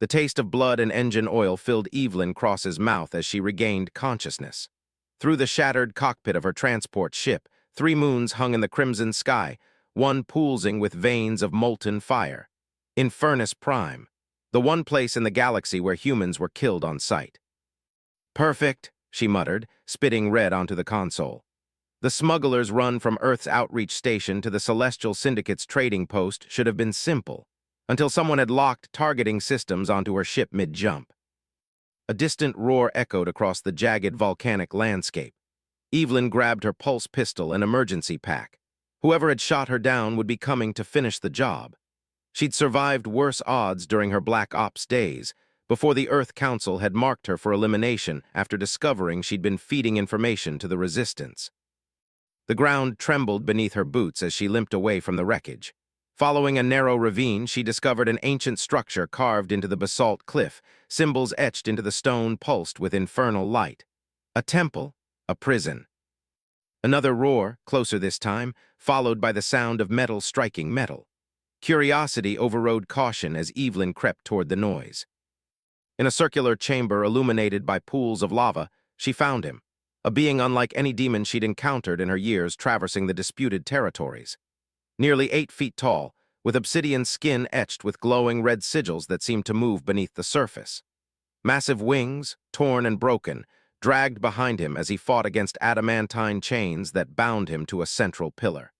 The taste of blood and engine oil filled Evelyn Cross's mouth as she regained consciousness. Through the shattered cockpit of her transport ship, 3 moons hung in the crimson sky, one pulsing with veins of molten fire. Infernus Prime, the one place in the galaxy where humans were killed on sight. "Perfect," she muttered, spitting red onto the console. The smuggler's run from Earth's outreach station to the Celestial Syndicate's trading post should have been simple, until someone had locked targeting systems onto her ship mid-jump. A distant roar echoed across the jagged volcanic landscape. Evelyn grabbed her pulse pistol and emergency pack. Whoever had shot her down would be coming to finish the job. She'd survived worse odds during her Black Ops days, before the Earth Council had marked her for elimination after discovering she'd been feeding information to the Resistance. The ground trembled beneath her boots as she limped away from the wreckage. Following a narrow ravine, she discovered an ancient structure carved into the basalt cliff, symbols etched into the stone pulsed with infernal light. A temple, a prison. Another roar, closer this time, followed by the sound of metal striking metal. Curiosity overrode caution as Evelyn crept toward the noise. In a circular chamber illuminated by pools of lava, she found him, a being unlike any demon she'd encountered in her years traversing the disputed territories. Nearly 8 feet tall, with obsidian skin etched with glowing red sigils that seemed to move beneath the surface. Massive wings, torn and broken, dragged behind him as he fought against adamantine chains that bound him to a central pillar.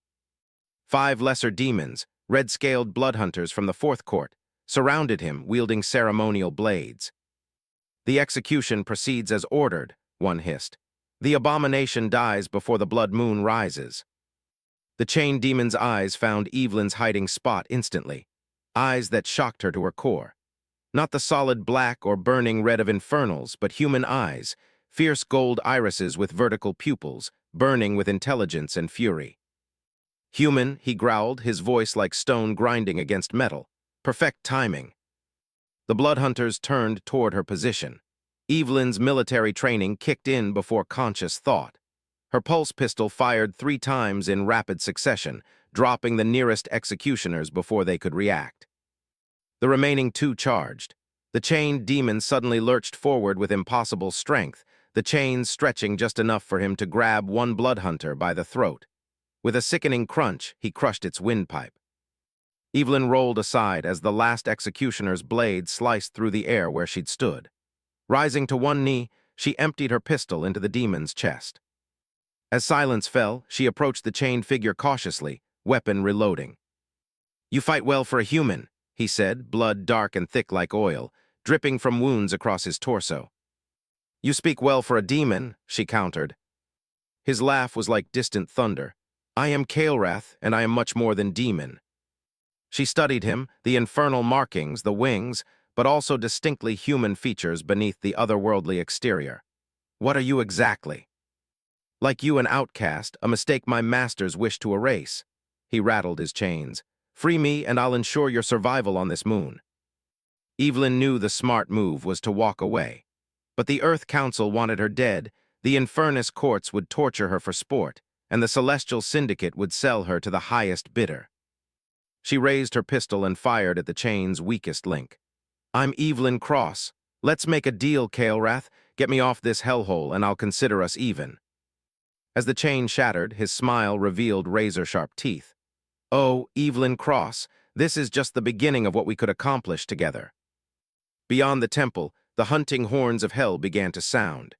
5 lesser demons, red-scaled bloodhunters from the 4th court, surrounded him, wielding ceremonial blades. "The execution proceeds as ordered," one hissed. "The abomination dies before the blood moon rises." The chained demon's eyes found Evelyn's hiding spot instantly, eyes that shocked her to her core. Not the solid black or burning red of infernals, but human eyes, fierce gold irises with vertical pupils, burning with intelligence and fury. "Human," he growled, his voice like stone grinding against metal. "Perfect timing." The bloodhunters turned toward her position. Evelyn's military training kicked in before conscious thought. Her pulse pistol fired 3 times in rapid succession, dropping the nearest executioners before they could react. The remaining 2 charged. The chained demon suddenly lurched forward with impossible strength, the chains stretching just enough for him to grab one bloodhunter by the throat. With a sickening crunch, he crushed its windpipe. Evelyn rolled aside as the last executioner's blade sliced through the air where she'd stood. Rising to one knee, she emptied her pistol into the demon's chest. As silence fell, she approached the chained figure cautiously, weapon reloading. "You fight well for a human," he said, blood dark and thick like oil, dripping from wounds across his torso. "You speak well for a demon," she countered. His laugh was like distant thunder. "I am Kael'rath, and I am much more than demon." She studied him, the infernal markings, the wings, but also distinctly human features beneath the otherworldly exterior. "What are you exactly?" "Like you, an outcast, a mistake my masters wish to erase." He rattled his chains. "Free me, and I'll ensure your survival on this moon." Evelyn knew the smart move was to walk away. But the Earth Council wanted her dead, the Infernus courts would torture her for sport, and the Celestial Syndicate would sell her to the highest bidder. She raised her pistol and fired at the chain's weakest link. "I'm Evelyn Cross. Let's make a deal, Kael'rath. Get me off this hellhole, and I'll consider us even." As the chain shattered, his smile revealed razor-sharp teeth. "Oh, Evelyn Cross, this is just the beginning of what we could accomplish together." Beyond the temple, the hunting horns of hell began to sound.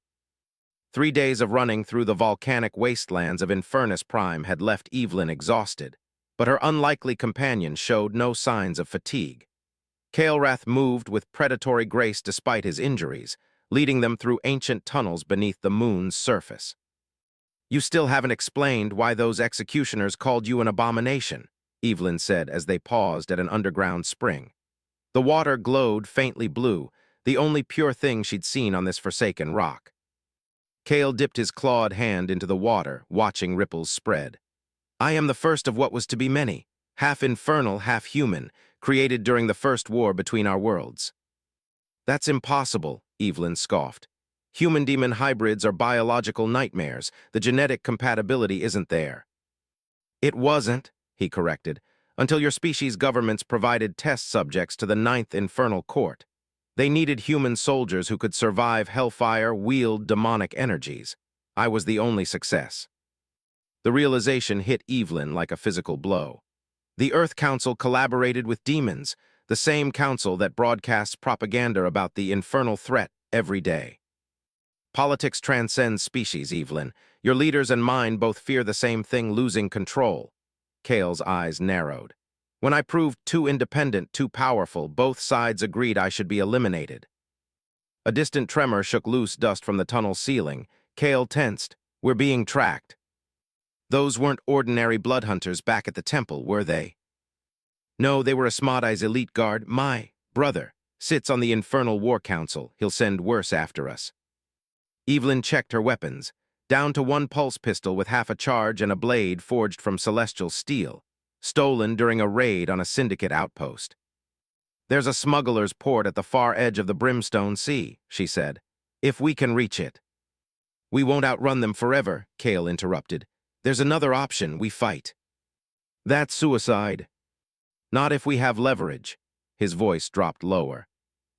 3 days of running through the volcanic wastelands of Infernus Prime had left Evelyn exhausted, but her unlikely companion showed no signs of fatigue. Kael'rath moved with predatory grace despite his injuries, leading them through ancient tunnels beneath the moon's surface. "You still haven't explained why those executioners called you an abomination," Evelyn said as they paused at an underground spring. The water glowed faintly blue, the only pure thing she'd seen on this forsaken rock. Kael dipped his clawed hand into the water, watching ripples spread. "I am the first of what was to be many, half infernal, half human, created during the first war between our worlds." "That's impossible," Evelyn scoffed. "Human-demon hybrids are biological nightmares. The genetic compatibility isn't there." "It wasn't," he corrected, "until your species' governments provided test subjects to the 9th Infernal Court. They needed human soldiers who could survive hellfire, wield demonic energies. I was the only success. The realization hit Evelyn like a physical blow. The Earth Council collaborated with demons, the same council that broadcasts propaganda about the infernal threat every day. Politics transcends species, Evelyn. Your leaders and mine both fear the same thing, losing control. Kale's eyes narrowed. When I proved too independent, too powerful, both sides agreed I should be eliminated. A distant tremor shook loose dust from the tunnel's ceiling. Kale tensed. We're being tracked. Those weren't ordinary bloodhunters back at the temple, were they? No, they were Asmodee's elite guard. My brother sits on the Infernal War Council. He'll send worse after us. Evelyn checked her weapons, down to one pulse pistol with half a charge and a blade forged from celestial steel, stolen during a raid on a syndicate outpost. There's a smuggler's port at the far edge of the Brimstone Sea, she said, if we can reach it. We won't outrun them forever, Kale interrupted. There's another option, we fight. That's suicide. Not if we have leverage. His voice dropped lower.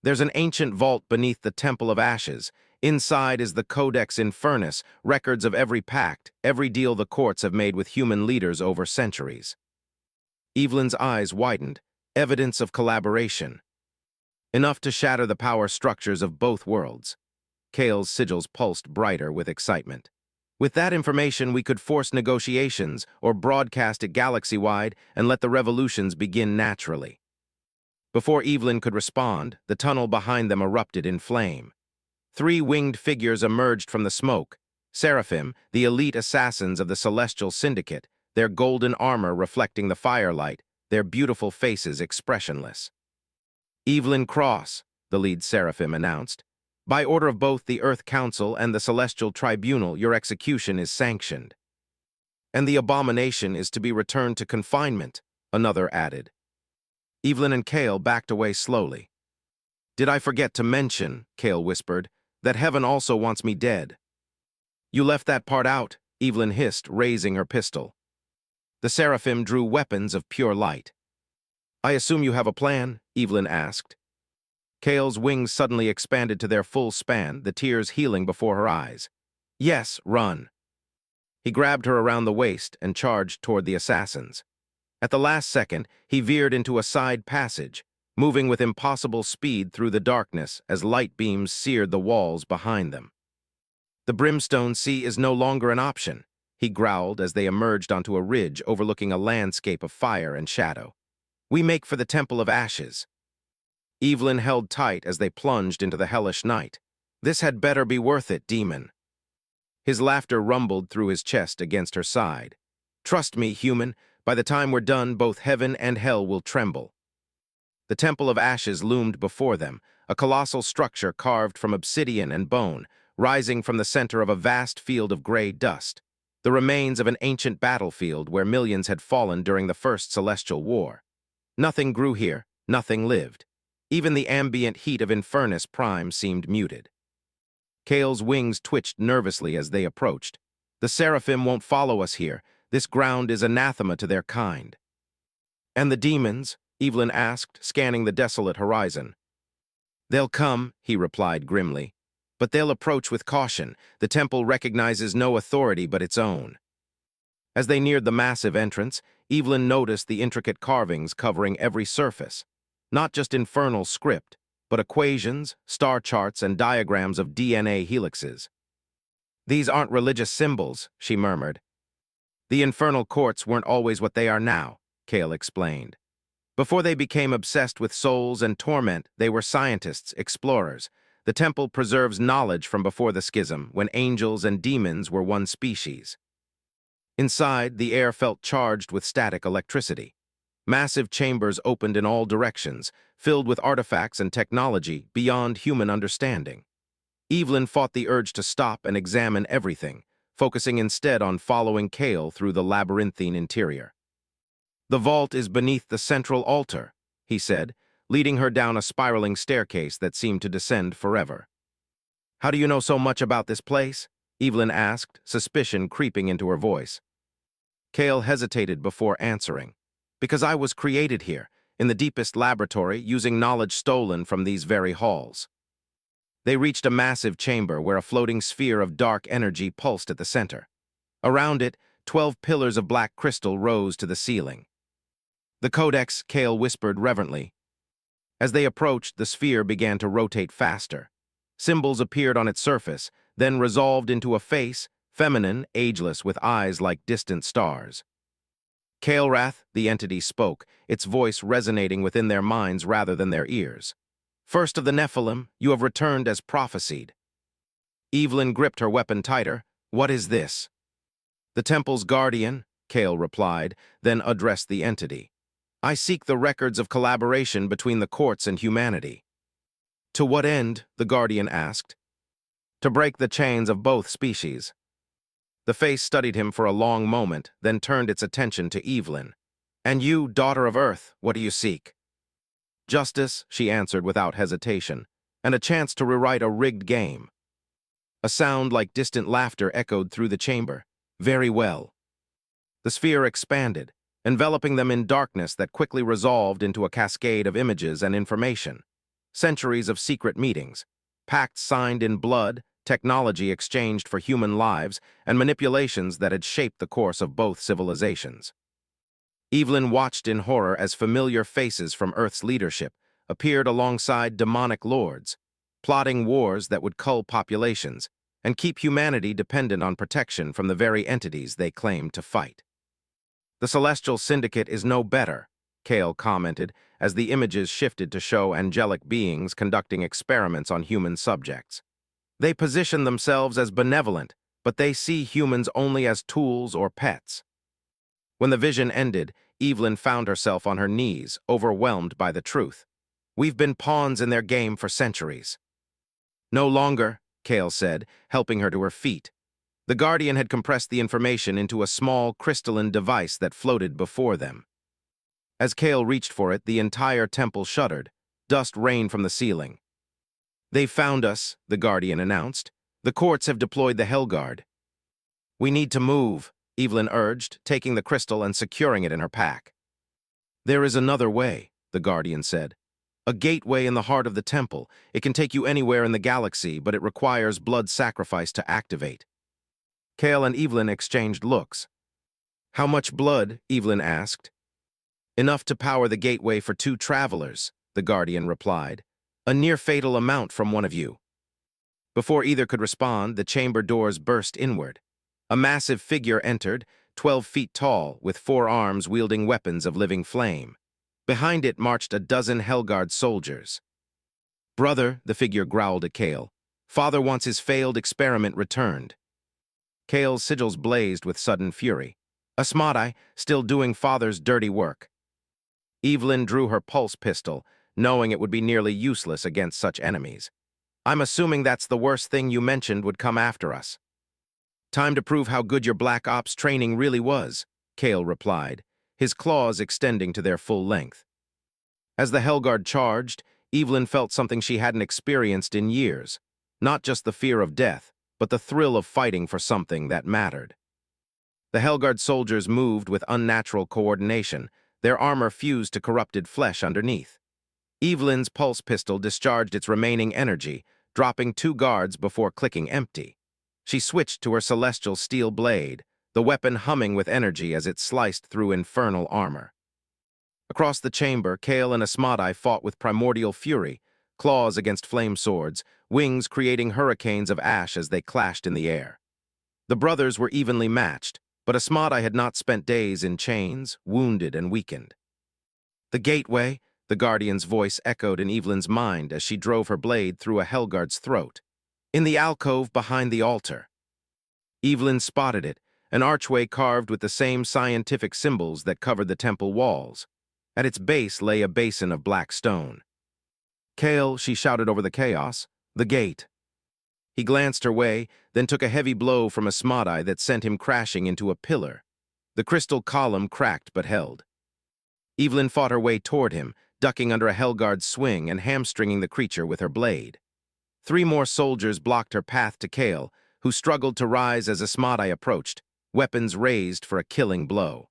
There's an ancient vault beneath the Temple of Ashes. Inside is the Codex Infernus, records of every pact, every deal the courts have made with human leaders over centuries. Evelyn's eyes widened, evidence of collaboration. Enough to shatter the power structures of both worlds. Kale's sigils pulsed brighter with excitement. With that information, we could force negotiations or broadcast it galaxy-wide and let the revolutions begin naturally. Before Evelyn could respond, the tunnel behind them erupted in flame. 3 winged figures emerged from the smoke. Seraphim, the elite assassins of the Celestial Syndicate, their golden armor reflecting the firelight, their beautiful faces expressionless. Evelyn Cross, the lead Seraphim announced. By order of both the Earth Council and the Celestial Tribunal, your execution is sanctioned. And the abomination is to be returned to confinement, another added. Evelyn and Kale backed away slowly. Did I forget to mention, Kale whispered, that heaven also wants me dead? You left that part out, Evelyn hissed, raising her pistol. The Seraphim drew weapons of pure light. I assume you have a plan? Evelyn asked. Kale's wings suddenly expanded to their full span, the tears healing before her eyes. Yes, run. He grabbed her around the waist and charged toward the assassins. At the last second, he veered into a side passage, moving with impossible speed through the darkness as light beams seared the walls behind them. The Brimstone Sea is no longer an option, he growled as they emerged onto a ridge overlooking a landscape of fire and shadow. We make for the Temple of Ashes. Evelyn held tight as they plunged into the hellish night. This had better be worth it, demon. His laughter rumbled through his chest against her side. Trust me, human, by the time we're done, both heaven and hell will tremble. The Temple of Ashes loomed before them, a colossal structure carved from obsidian and bone, rising from the center of a vast field of gray dust, the remains of an ancient battlefield where millions had fallen during the First Celestial War. Nothing grew here, nothing lived. Even the ambient heat of Infernus Prime seemed muted. Kale's wings twitched nervously as they approached. The Seraphim won't follow us here. This ground is anathema to their kind. And the demons? Evelyn asked, scanning the desolate horizon. They'll come, he replied grimly. But they'll approach with caution. The temple recognizes no authority but its own. As they neared the massive entrance, Evelyn noticed the intricate carvings covering every surface. Not just infernal script, but equations, star charts, and diagrams of DNA helixes. These aren't religious symbols, she murmured. The infernal courts weren't always what they are now, Kale explained. Before they became obsessed with souls and torment, they were scientists, explorers. The temple preserves knowledge from before the schism, when angels and demons were one species. Inside, the air felt charged with static electricity. Massive chambers opened in all directions, filled with artifacts and technology beyond human understanding. Evelyn fought the urge to stop and examine everything, focusing instead on following Kale through the labyrinthine interior. The vault is beneath the central altar, he said, leading her down a spiraling staircase that seemed to descend forever. How do you know so much about this place? Evelyn asked, suspicion creeping into her voice. Kale hesitated before answering. Because I was created here. in the deepest laboratory, using knowledge stolen from these very halls. They reached a massive chamber where a floating sphere of dark energy pulsed at the center. Around it, 12 pillars of black crystal rose to the ceiling. "The Codex," Kale whispered reverently. As they approached, the sphere began to rotate faster. Symbols appeared on its surface, then resolved into a face, feminine, ageless, with eyes like distant stars. Kael'Rath, the entity, spoke, its voice resonating within their minds rather than their ears. "First of the Nephilim, you have returned as prophesied." Evelyn gripped her weapon tighter. "What is this?" "The temple's guardian," Kael replied, then addressed the entity. "I seek the records of collaboration between the courts and humanity." "To what end?" the guardian asked. "To break the chains of both species." The face studied him for a long moment, then turned its attention to Evelyn. "And you, daughter of Earth, what do you seek?" "Justice," she answered without hesitation, "and a chance to rewrite a rigged game." A sound like distant laughter echoed through the chamber. "Very well." The sphere expanded, enveloping them in darkness that quickly resolved into a cascade of images and information. Centuries of secret meetings, pacts signed in blood, technology exchanged for human lives, and manipulations that had shaped the course of both civilizations. Evelyn watched in horror as familiar faces from Earth's leadership appeared alongside demonic lords, plotting wars that would cull populations and keep humanity dependent on protection from the very entities they claimed to fight. "The Celestial Syndicate is no better," Kael commented as the images shifted to show angelic beings conducting experiments on human subjects. "They position themselves as benevolent, but they see humans only as tools or pets." When the vision ended, Evelyn found herself on her knees, overwhelmed by the truth. "We've been pawns in their game for centuries." "No longer," Kael said, helping her to her feet. The Guardian had compressed the information into a small, crystalline device that floated before them. As Kael reached for it, the entire temple shuddered. Dust rained from the ceiling. "They've found us," the Guardian announced. "The courts have deployed the Hellguard." "We need to move," Evelyn urged, taking the crystal and securing it in her pack. "There is another way," the Guardian said. "A gateway in the heart of the temple. It can take you anywhere in the galaxy, but it requires blood sacrifice to activate." Kael and Evelyn exchanged looks. "How much blood?" Evelyn asked. "Enough to power the gateway for 2 travelers," the Guardian replied. "A near-fatal amount from one of you." Before either could respond, the chamber doors burst inward. A massive figure entered, 12 feet tall, with 4 arms wielding weapons of living flame. Behind it marched a dozen Hellguard soldiers. "Brother," the figure growled at Kael, "Father wants his failed experiment returned." Kael's sigils blazed with sudden fury. "Asmodai, still doing Father's dirty work." Evelyn drew her pulse pistol, knowing it would be nearly useless against such enemies. "I'm assuming that's the worst thing you mentioned would come after us." "Time to prove how good your Black Ops training really was," Kael replied, his claws extending to their full length. As the Hellguard charged, Evelyn felt something she hadn't experienced in years. Not just the fear of death, but the thrill of fighting for something that mattered. The Hellguard soldiers moved with unnatural coordination, their armor fused to corrupted flesh underneath. Evelyn's pulse pistol discharged its remaining energy, dropping 2 guards before clicking empty. She switched to her celestial steel blade, the weapon humming with energy as it sliced through infernal armor. Across the chamber, Kael and Asmodai fought with primordial fury, claws against flame swords, wings creating hurricanes of ash as they clashed in the air. The brothers were evenly matched, but Asmodai had not spent days in chains, wounded and weakened. "The gateway," the Guardian's voice echoed in Evelyn's mind as she drove her blade through a Hellguard's throat. "In the alcove behind the altar." Evelyn spotted it, an archway carved with the same scientific symbols that covered the temple walls. At its base lay a basin of black stone. "Kael," she shouted over the chaos, "the gate." He glanced her way, then took a heavy blow from Asmodai that sent him crashing into a pillar. The crystal column cracked but held. Evelyn fought her way toward him, ducking under a Hellguard's swing and hamstringing the creature with her blade. 3 more soldiers blocked her path to Kael, who struggled to rise as Asmodai approached, weapons raised for a killing blow.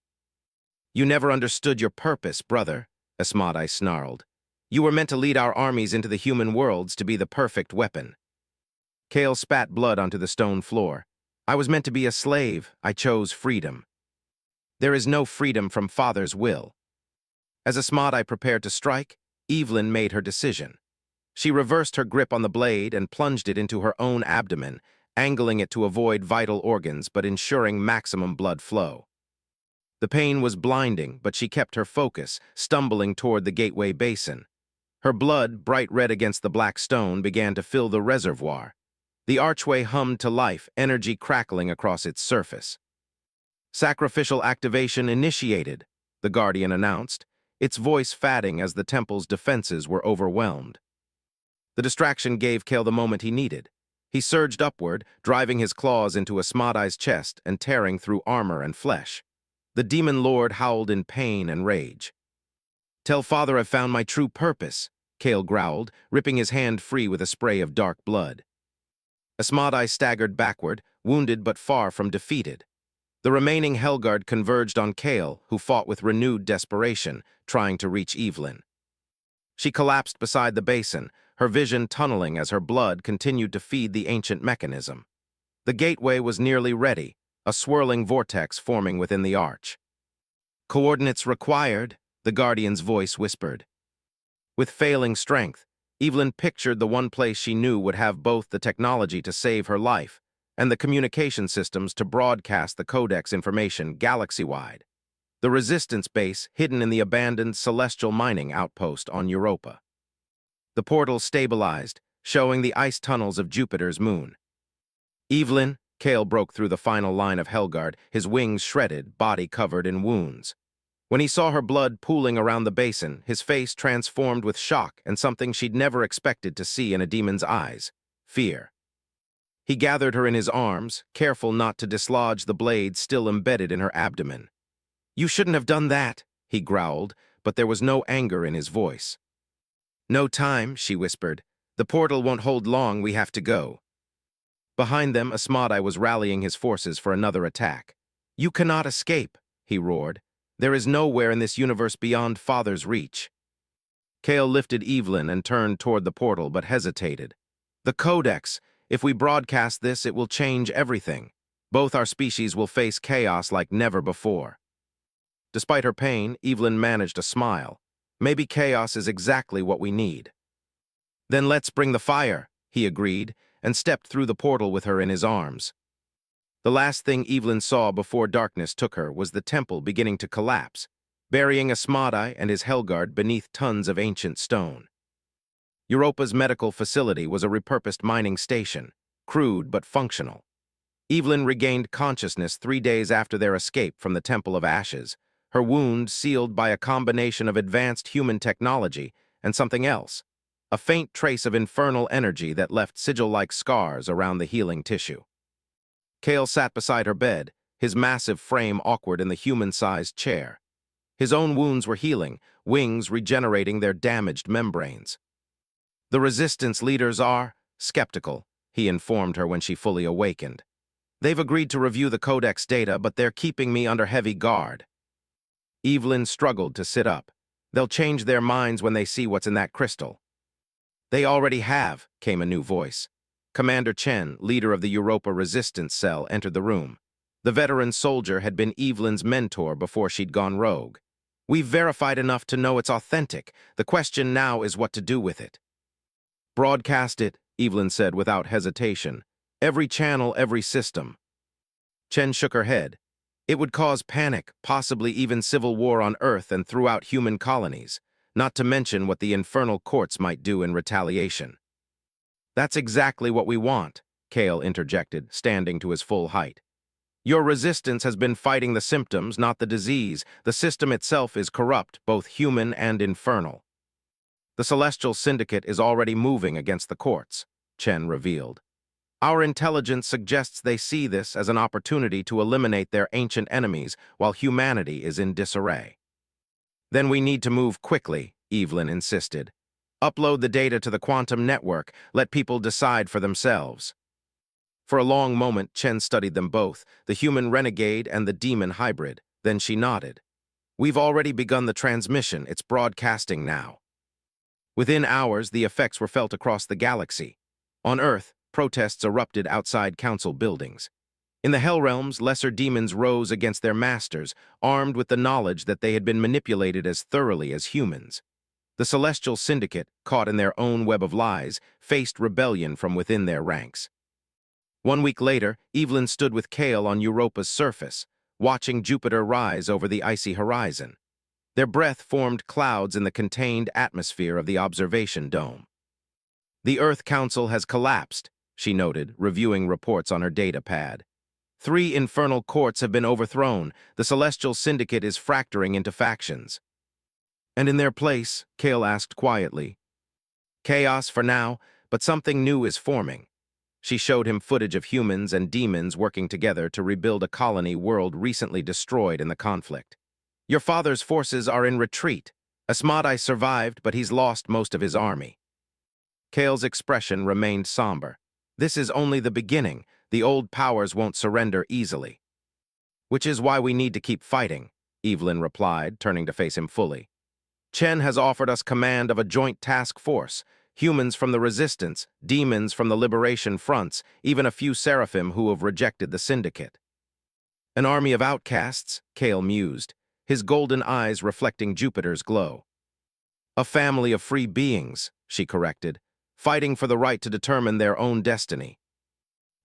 "You never understood your purpose, brother," Asmodai snarled. You were meant to lead our armies into the human worlds to be the perfect weapon. Kale spat blood onto the stone floor. I was meant to be a slave. I chose freedom. There is no freedom from Father's will. As Asmodai prepared to strike, Evelyn made her decision. She reversed her grip on the blade and plunged it into her own abdomen, angling it to avoid vital organs but ensuring maximum blood flow. The pain was blinding, but she kept her focus, stumbling toward the gateway basin. Her blood, bright red against the black stone, began to fill the reservoir. The archway hummed to life, energy crackling across its surface. Sacrificial activation initiated, the Guardian announced, its voice fatting as the temple's defenses were overwhelmed. The distraction gave Kale the moment he needed. He surged upward, driving his claws into Asmodai's chest and tearing through armor and flesh. The demon lord howled in pain and rage. Tell Father I've found my true purpose, Kale growled, ripping his hand free with a spray of dark blood. Asmodai staggered backward, wounded but far from defeated. The remaining Helguard converged on Kale, who fought with renewed desperation, trying to reach Evelyn. She collapsed beside the basin, her vision tunneling as her blood continued to feed the ancient mechanism. The gateway was nearly ready, a swirling vortex forming within the arch. Coordinates required, the Guardian's voice whispered. With failing strength, Evelyn pictured the one place she knew would have both the technology to save her life and the communication systems to broadcast the Codex information galaxy-wide. The resistance base hidden in the abandoned celestial mining outpost on Europa. The portal stabilized, showing the ice tunnels of Jupiter's moon. Evelyn, Kale broke through the final line of Helguard, his wings shredded, body covered in wounds. When he saw her blood pooling around the basin, his face transformed with shock and something she'd never expected to see in a demon's eyes: fear. He gathered her in his arms, careful not to dislodge the blade still embedded in her abdomen. You shouldn't have done that, he growled, but there was no anger in his voice. No time, she whispered. The portal won't hold long, we have to go. Behind them, Asmodai was rallying his forces for another attack. You cannot escape, he roared. There is nowhere in this universe beyond Father's reach. Kale lifted Evelyn and turned toward the portal, but hesitated. The Codex, if we broadcast this, it will change everything. Both our species will face chaos like never before. Despite her pain, Evelyn managed a smile. Maybe chaos is exactly what we need. Then let's bring the fire, he agreed, and stepped through the portal with her in his arms. The last thing Evelyn saw before darkness took her was the temple beginning to collapse, burying Asmodai and his Helguard beneath tons of ancient stone. Europa's medical facility was a repurposed mining station, crude but functional. Evelyn regained consciousness 3 days after their escape from the Temple of Ashes, her wound sealed by a combination of advanced human technology and something else, a faint trace of infernal energy that left sigil-like scars around the healing tissue. Kale sat beside her bed, his massive frame awkward in the human-sized chair. His own wounds were healing, wings regenerating their damaged membranes. The resistance leaders are skeptical, he informed her when she fully awakened. They've agreed to review the Codex data, but they're keeping me under heavy guard. Evelyn struggled to sit up. They'll change their minds when they see what's in that crystal. They already have, came a new voice. Commander Chen, leader of the Europa Resistance Cell, entered the room. The veteran soldier had been Evelyn's mentor before she'd gone rogue. We've verified enough to know it's authentic. The question now is what to do with it. Broadcast it, Evelyn said without hesitation. Every channel, every system. Chen shook her head. It would cause panic, possibly even civil war on Earth and throughout human colonies, not to mention what the infernal courts might do in retaliation. That's exactly what we want, Kale interjected, standing to his full height. Your resistance has been fighting the symptoms, not the disease. The system itself is corrupt, both human and infernal. The Celestial Syndicate is already moving against the courts, Chen revealed. Our intelligence suggests they see this as an opportunity to eliminate their ancient enemies while humanity is in disarray. Then we need to move quickly, Evelyn insisted. Upload the data to the quantum network, let people decide for themselves. For a long moment, Chen studied them both, the human renegade and the demon hybrid. Then she nodded. We've already begun the transmission. It's broadcasting now. Within hours, the effects were felt across the galaxy. On Earth, protests erupted outside council buildings. In the Hell Realms, lesser demons rose against their masters, armed with the knowledge that they had been manipulated as thoroughly as humans. The Celestial Syndicate, caught in their own web of lies, faced rebellion from within their ranks. 1 week later, Evelyn stood with Kale on Europa's surface, watching Jupiter rise over the icy horizon. Their breath formed clouds in the contained atmosphere of the observation dome. The Earth Council has collapsed, she noted, reviewing reports on her data pad. 3 infernal courts have been overthrown. The Celestial Syndicate is fracturing into factions. And in their place, Kale asked quietly, chaos for now, but something new is forming. She showed him footage of humans and demons working together to rebuild a colony world recently destroyed in the conflict. Your father's forces are in retreat. Asmodai survived, but he's lost most of his army. Kale's expression remained somber. This is only the beginning. The old powers won't surrender easily. Which is why we need to keep fighting, Evelyn replied, turning to face him fully. Chen has offered us command of a joint task force. Humans from the Resistance, demons from the Liberation Fronts, even a few Seraphim who have rejected the Syndicate. An army of outcasts, Kale mused, his golden eyes reflecting Jupiter's glow. A family of free beings, she corrected, fighting for the right to determine their own destiny.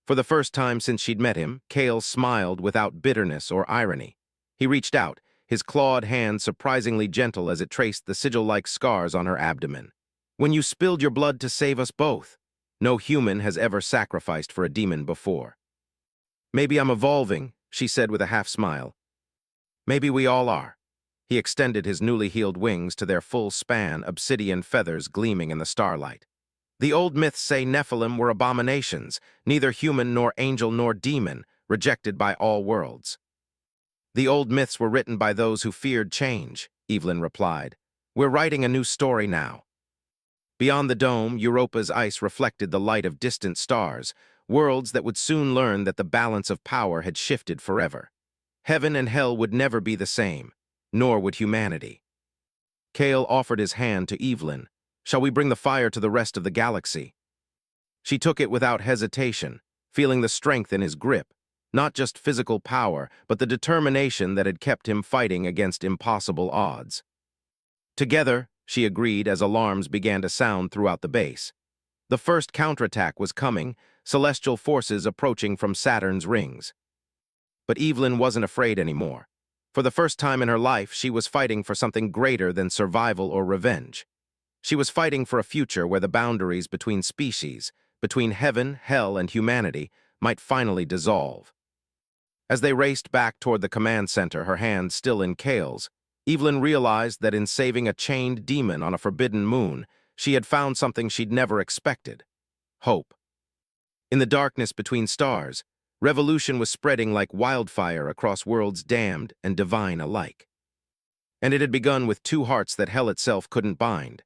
For the first time since she'd met him, Kale smiled without bitterness or irony. He reached out, his clawed hand surprisingly gentle as it traced the sigil-like scars on her abdomen. When you spilled your blood to save us both, no human has ever sacrificed for a demon before. Maybe I'm evolving, she said with a half-smile. Maybe we all are. He extended his newly healed wings to their full span, obsidian feathers gleaming in the starlight. The old myths say Nephilim were abominations, neither human nor angel nor demon, rejected by all worlds. The old myths were written by those who feared change, Evelyn replied. We're writing a new story now. Beyond the dome, Europa's ice reflected the light of distant stars, worlds that would soon learn that the balance of power had shifted forever. Heaven and hell would never be the same, nor would humanity. Kale offered his hand to Evelyn. Shall we bring the fire to the rest of the galaxy? She took it without hesitation, feeling the strength in his grip, not just physical power, but the determination that had kept him fighting against impossible odds. Together, she agreed as alarms began to sound throughout the base. The first counterattack was coming, celestial forces approaching from Saturn's rings. But Evelyn wasn't afraid anymore. For the first time in her life, she was fighting for something greater than survival or revenge. She was fighting for a future where the boundaries between species, between heaven, hell, and humanity, might finally dissolve. As they raced back toward the command center, her hand still in Kale's, Evelyn realized that in saving a chained demon on a forbidden moon, she had found something she'd never expected: hope. In the darkness between stars, revolution was spreading like wildfire across worlds damned and divine alike. And it had begun with 2 hearts that hell itself couldn't bind.